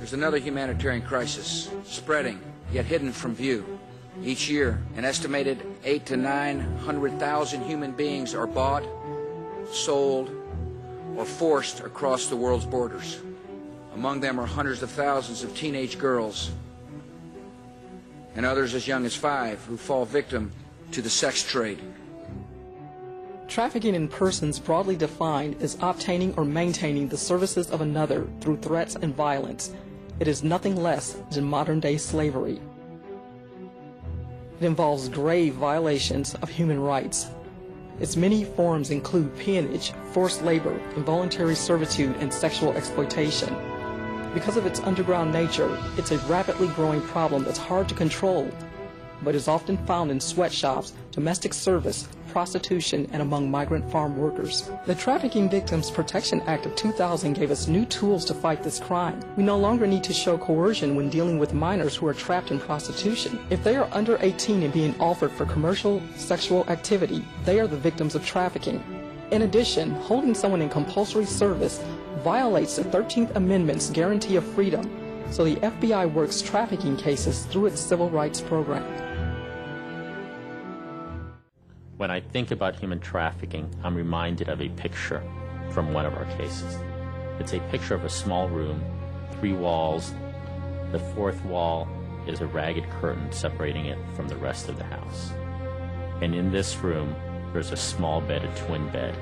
There's another humanitarian crisis, spreading, yet hidden from view. Each year, an estimated 800,000 to 900,000 human beings are bought, sold, or forced across the world's borders. Among them are hundreds of thousands of teenage girls, and others as young as 5 who fall victim to the sex trade. Trafficking in persons, broadly defined, is obtaining or maintaining the services of another through threats and violence. It is nothing less than modern-day slavery. It involves grave violations of human rights. Its many forms include peonage, forced labor, involuntary servitude, and sexual exploitation. Because of its underground nature, it's a rapidly growing problem that's hard to control, but is often found in sweatshops, domestic service, prostitution, and among migrant farm workers. The Trafficking Victims Protection Act of 2000 gave us new tools to fight this crime. We no longer need to show coercion when dealing with minors who are trapped in prostitution. If they are under 18 and being offered for commercial sexual activity, they are the victims of trafficking. In addition, holding someone in compulsory service violates the 13th Amendment's guarantee of freedom, so the FBI works trafficking cases through its civil rights program. When I think about human trafficking, I'm reminded of a picture from one of our cases. It's a picture of a small room, 3 walls. The 4th wall is a ragged curtain separating it from the rest of the house. And in this room, there's a small bed, a twin bed.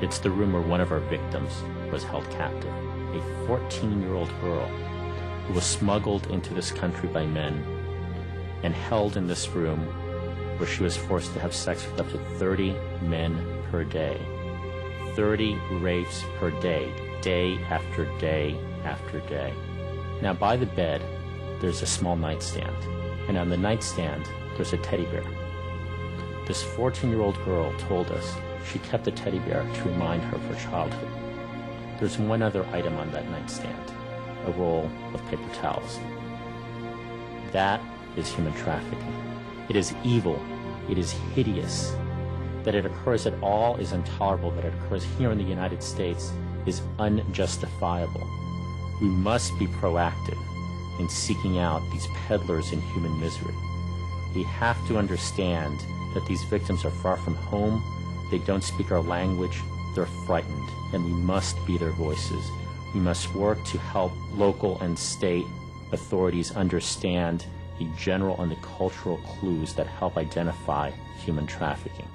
It's the room where one of our victims was held captive, a 14-year-old girl who was smuggled into this country by men and held in this room where she was forced to have sex with up to 30 men per day. 30 rapes per day, day after day after day. Now by the bed, there's a small nightstand, and on the nightstand, there's a teddy bear. This 14-year-old girl told us she kept the teddy bear to remind her of her childhood. There's one other item on that nightstand, a roll of paper towels. That is human trafficking. It is evil. It is hideous. That it occurs at all is intolerable. That it occurs here in the United States is unjustifiable. We must be proactive in seeking out these peddlers in human misery. We have to understand that these victims are far from home. They don't speak our language. They're frightened, and we must be their voices. We must work to help local and state authorities understand the general and the cultural clues that help identify human trafficking.